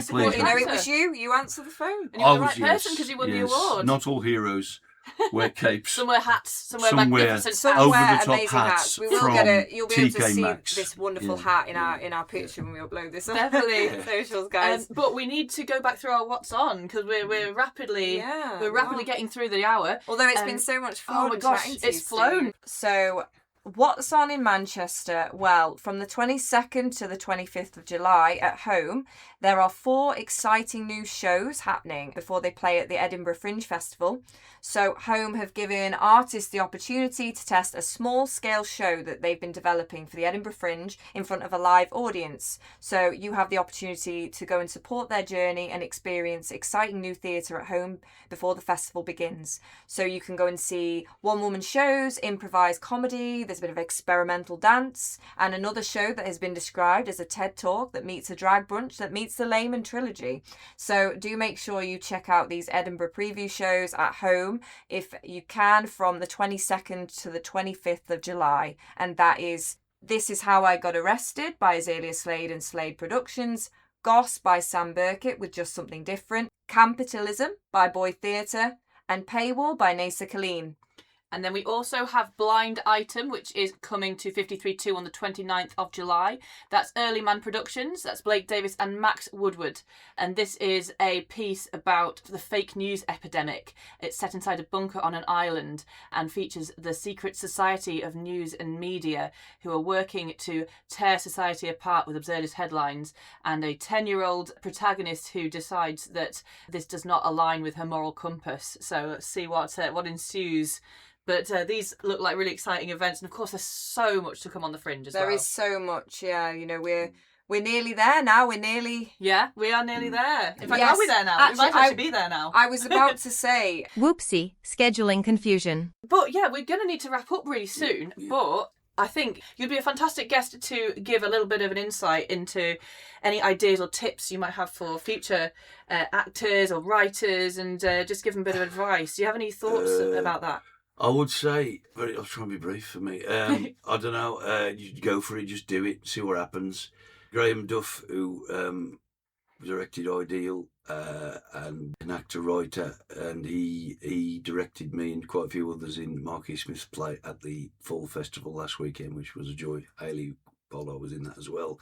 S2: pleased.
S3: It was you. You answered the phone.
S1: And you were the right person because you won the award.
S2: Not all heroes wear capes.
S1: Some wear hats. Some wear magnificent hats.
S2: Over the top
S3: amazing hats. We will get you'll be able to see
S2: Maxx.
S3: this wonderful hat in our picture when we upload this on
S1: Definitely.
S3: socials, guys.
S1: But we need to go back through our what's on because we're rapidly getting through the hour.
S3: Although it's been so much fun.
S1: Oh my gosh, it's flown.
S3: So what's on in Manchester? Well, from the 22nd to the 25th of July at Home, there are 4 exciting new shows happening before they play at the Edinburgh Fringe Festival. So Home have given artists the opportunity to test a small-scale show that they've been developing for the Edinburgh Fringe in front of a live audience. So you have the opportunity to go and support their journey and experience exciting new theatre at home before the festival begins. So you can go and see one-woman shows, improvised comedy, there's a bit of experimental dance, and another show that has been described as a TED Talk that meets a drag brunch that meets the Layman trilogy. So do make sure you check out these Edinburgh preview shows at Home if you can from the 22nd to the 25th of July. And that is This Is How I Got Arrested by Azalea Slade and Slade Productions, Goss by Sam Burkett with Just Something Different, Capitalism by Boy Theatre, and Paywall by Nasa Colleen.
S1: And then we also have Blind Item, which is coming to 53.2 on the 29th of July. That's Early Man Productions. That's Blake Davis and Max Woodward. And this is a piece about the fake news epidemic. It's set inside a bunker on an island and features the secret society of news and media who are working to tear society apart with absurdist headlines, and a 10-year-old protagonist who decides that this does not align with her moral compass. So let's see what ensues. But these look like really exciting events, and of course, there's so much to come on the Fringe as well.
S3: There is so much, yeah. You know, we're nearly there now. We are nearly
S1: there. In fact, are we there now? We might actually be there now.
S3: I was about to say,
S4: whoopsie, scheduling confusion.
S1: But yeah, we're going to need to wrap up really soon. But I think you'd be a fantastic guest to give a little bit of an insight into any ideas or tips you might have for future actors or writers, and just give them a bit of advice. Do you have any thoughts about that?
S2: I would say, I'll try and be brief for me. I don't know, you go for it, just do it, see what happens. Graham Duff, who directed Ideal, and an actor-writer, and he directed me and quite a few others in Marquis Smith's play at the Fall Festival last weekend, which was a joy. Hayley Pollard was in that as well.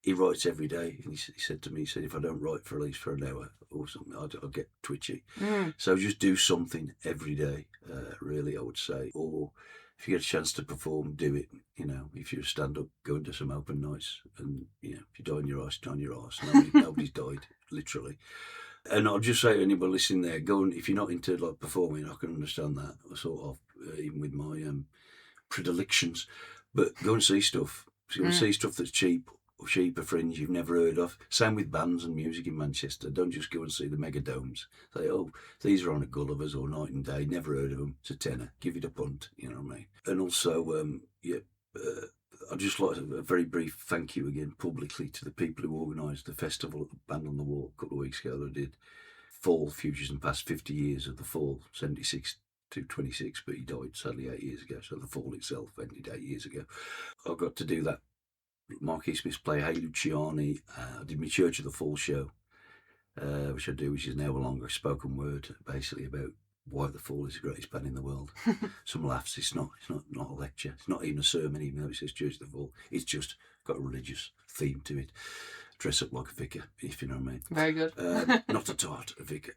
S2: He writes every day, and he said to me, if I don't write for at least for an hour or something, I'll get twitchy. So just do something every day, really, I would say. Or if you get a chance to perform, do it. You know, if you're a stand-up, go and do some open nights. And, you know, if you die on your arse, die on your arse. Nobody's died, literally. And I'll just say to anybody listening there, go and, if you're not into like performing, I can understand that, sort of, even with my predilections. But go and see stuff. Go and see stuff that's cheap, sheep or fringe you've never heard of. Same with bands and music in Manchester. Don't just go and see the megadomes. Say, oh, these are on at Gulliver's or Night and Day. Never heard of them. It's a tenner. Give it a punt. You know what I mean? And also, I'd just like a very brief thank you again publicly to the people who organised the festival at the Band on the Wall a couple of weeks ago that I did. Fall, Futures and Past, 50 years of the Fall, 76 to 26, but he died sadly 8 years ago, so the Fall itself ended 8 years ago. I got to do that Marquis Smith's play Hey Luciani. I did my Church of the Fall show, which I do, which is now a longer spoken word, basically about why the Fall is the greatest band in the world. Some laughs. It's not a lecture. It's not even a sermon, even though it says Church of the Fall. It's just got a religious theme to it. Dress up like a vicar, if you know what I mean.
S1: Very good.
S2: Not a tart, a vicar.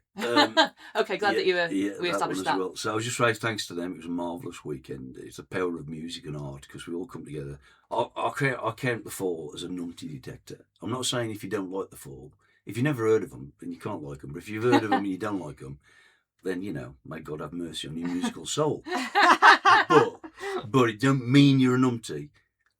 S1: Okay, glad that we established that.
S2: Well. So I was just very thanks to them. It was a marvellous weekend. It's the power of music and art because we all come together. I count the Fall as a numpty detector. I'm not saying if you don't like the Fall, if you never heard of them, then you can't like them. But if you've heard of them and you don't like them, then, you know, may God have mercy on your musical soul. but it don't mean you're a numpty.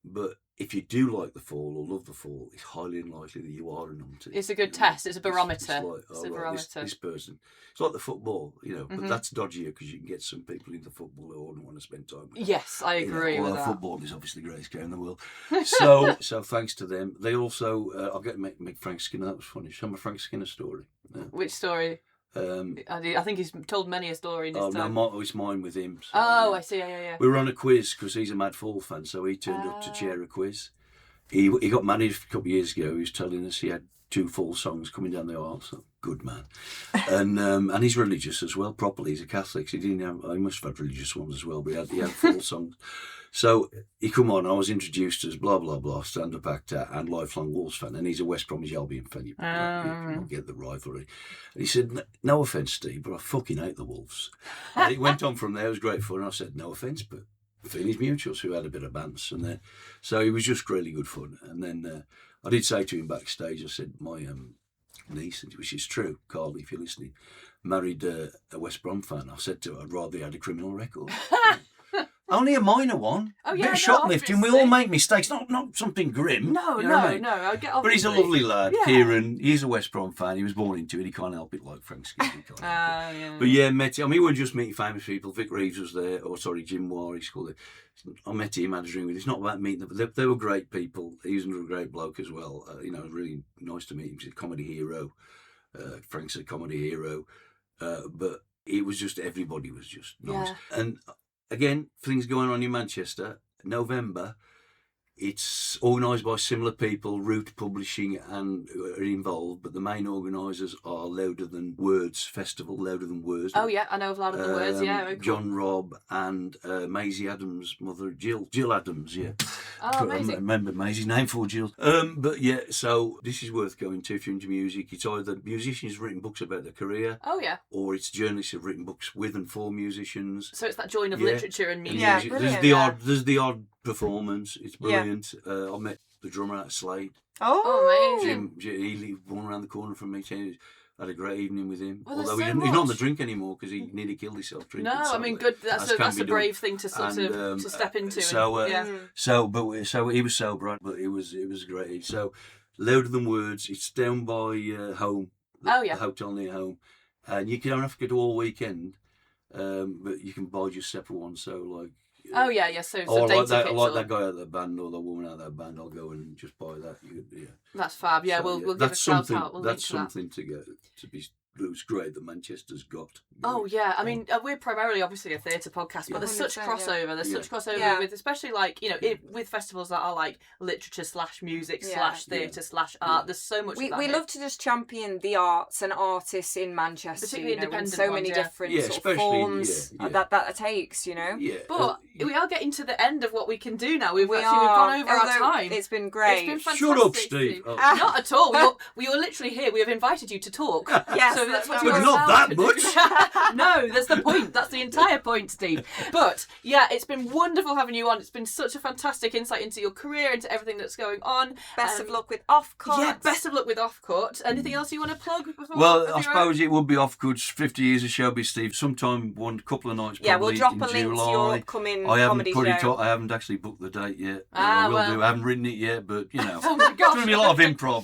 S2: But if you do like the Fall or love the Fall, it's highly unlikely that you are a numpty.
S1: It's a good test. It's a barometer.
S2: It's a barometer. This person. It's like the football, you know, but that's dodgier because you can get some people into football who wouldn't want to spend time with.
S1: Yes, I agree with that.
S2: Football is obviously the greatest game in the world. So thanks to them. They also, I'll get make Frank Skinner. That was funny. Show me a Frank Skinner story. Yeah.
S1: Which story? I think he's told many a story in his time.
S2: No, it's mine with him. So,
S1: I see. Yeah.
S2: We were on a quiz because he's a mad Fall fan, so he turned up to chair a quiz. He got married a couple of years ago. He was telling us he had 2 Fall songs coming down the aisle. So good man, and he's religious as well. Properly, he's a Catholic. So he must have had religious ones as well. But he had Fall songs. So he come on. I was introduced as blah blah blah stand-up actor and lifelong Wolves fan, and he's a West Bromwich Albion fan. You get the rivalry. And he said, "No offence, Steve, but I fucking hate the Wolves." And it went on from there. It was great fun. And I said, "No offence, but feelings mutuals," who had a bit of bants, and so it was just really good fun. And then I did say to him backstage, I said, my niece, which is true, Carly, if you're listening, married a West Brom fan. I said to her, I'd rather he had a criminal record. Only a minor one.
S1: Oh, yeah,
S2: bit of shoplifting. We all make mistakes. Not something grim.
S1: No. I get.
S2: But he's a lovely lad, yeah. Kieran. He's a West Brom fan. He was born into it. He can't help it, like Frank Skinner.
S1: Yeah.
S2: But yeah, met him. I mean, we weren't just meeting famous people. Vic Reeves was there. Jim War. He's called it. I met him, had a drink with him. It's not about meeting them, but they were great people. He was a great bloke as well. It was really nice to meet him. He's a comedy hero. Frank's a comedy hero. But it was just, everybody was just nice. Yeah. And again, things going on in Manchester. November, it's organised by similar people, Root Publishing and are involved, but the main organisers are Louder Than Words Festival, Louder Than Words.
S1: Oh yeah, I know of Louder Than Words, yeah. Very cool.
S2: John Robb and Maisie Adams' mother, Jill Adams, yeah.
S1: Oh, amazing.
S2: I remember Maisie's name for Jill. But yeah, so this is worth going to if you're into music. It's either musicians written books about their career.
S1: Oh yeah.
S2: Or it's journalists who've written books with and for musicians.
S1: So it's that join of literature and music.
S3: Yeah,
S2: there's the odd performance. It's brilliant. I met the drummer at Slade.
S1: Oh, amazing.
S2: Jim, he lived one around the corner from me. Had a great evening with him.
S1: Well,
S2: although he's not on the drink anymore because he nearly killed himself drinking.
S1: No, I mean, good. That's a brave thing to sort of to step into.
S2: So he was sober, but it was great. So Louder Than Words. It's down by home. The hotel near home, and you don't have to go to all weekend, but you can buy just separate ones. So like.
S1: Oh yeah. So
S2: I like that guy out of the band or the woman out of that band. I'll go and just buy that. Yeah.
S1: That's fab. Yeah, so, we'll give a shout out.
S2: That's something to get to be. It was great that Manchester's got.
S1: Oh yeah, I mean we're primarily obviously a theatre podcast, but there's such crossover. Yeah. There's such crossover with, especially like with festivals that are like literature / music / theatre / art. There's so much.
S3: We love to just champion the arts and artists in Manchester,
S1: particularly independent
S3: so many
S1: ones,
S3: different sort of forms that takes.
S2: Yeah,
S1: but we are getting to the end of what we can do now. We've gone over our time.
S3: It's been great.
S1: It's been fantastic.
S2: Shut up, Steve. Oh.
S1: Not at all. We were literally here. We have invited you to talk.
S3: Yes.
S1: So that's what
S2: but not that much.
S1: No, that's the point. That's the entire point, Steve. But yeah, it's been wonderful having you on. It's been such a fantastic insight into your career, into everything that's going on.
S3: Best of luck with OffCut.
S1: Yeah, best of luck with OffCut. Anything else you want to plug before?
S2: Well, I suppose it would be OffCut's 50 years of showbiz, Steve. Sometime couple of nights.
S3: Yeah,
S2: probably
S3: we'll drop
S2: in
S3: a link
S2: July.
S3: to your upcoming
S2: I haven't
S3: comedy
S2: put it
S3: show.
S2: up. I haven't actually booked the date yet.
S1: Ah,
S2: I will
S1: well.
S2: do. I haven't written it yet, but you know,
S1: Oh my
S2: it's
S1: gosh.
S2: going to be a lot of improv.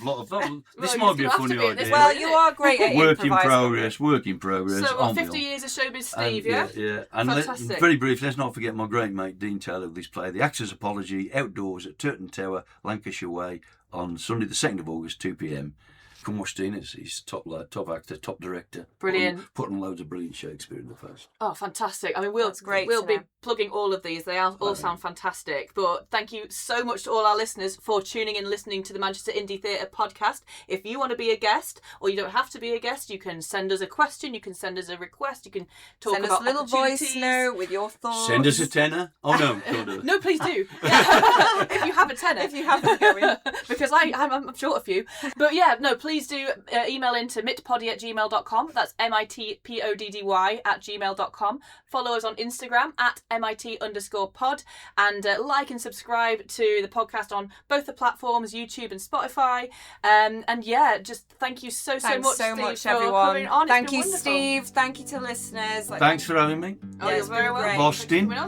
S2: This
S1: Well,
S2: might be a
S1: it's gonna have
S2: funny
S1: to be at this
S2: idea.
S3: Well,
S1: point,
S3: you
S1: isn't it?
S3: are great at
S2: Work in
S3: improvising.
S2: progress. Work in progress.
S1: So,
S2: on
S1: 50
S2: we
S1: years of showbiz,
S2: are.
S1: Steve,
S2: And,
S1: yeah?
S2: And
S1: Fantastic.
S2: very briefly, let's not forget my great mate Dean Taylor of this play, The Actor's Apology, outdoors at Turton Tower, Lancashire Way, on Sunday the 2nd of August, 2 p.m. Come watch Dean. He's top actor, top director.
S1: Brilliant.
S2: Putting loads of brilliant Shakespeare in the post.
S1: Oh, fantastic. I mean,
S3: That's great
S1: we'll
S3: to
S1: be
S3: know.
S1: plugging all of these. They all sound fantastic. But thank you so much to all our listeners for tuning in, listening to the Manchester Indie Theatre podcast. If you want to be a guest, or you don't have to be a guest, you can send us a question, you can send us a request, you can talk
S3: Send
S1: about
S3: us a little voice
S1: opportunities.
S3: note with your thoughts.
S2: Send us a tenner. Oh no, don't do it.
S1: No, please do. Yeah. If you have a tenner.
S3: If you have one going.
S1: Because I'm short a few. But yeah, no, please do email into mitpoddy@gmail.com. That's mitpoddy@gmail.com. Follow us on Instagram at MIT_pod. And like and subscribe to the podcast on both the platforms, YouTube and Spotify. And yeah, just thank you so
S3: Thanks
S1: much,
S3: so
S1: Steve,
S3: much,
S1: for
S3: everyone.
S1: coming on. It's
S3: Thank
S1: been
S3: you,
S1: wonderful.
S3: Steve. Thank you to listeners.
S2: Thanks for having me.
S1: Oh,
S3: Yeah,
S1: you're
S3: it's
S1: very
S3: been
S1: welcome.
S3: great.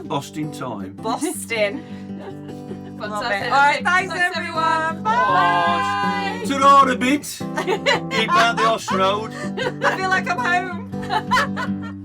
S2: Boston time.
S3: Boston. Love
S1: Fantastic.
S3: it. All right,
S1: Okay,
S3: thanks everyone. Bye.
S2: Ta-ra a bit. Keep out the Oss Road.
S3: I feel like I'm home.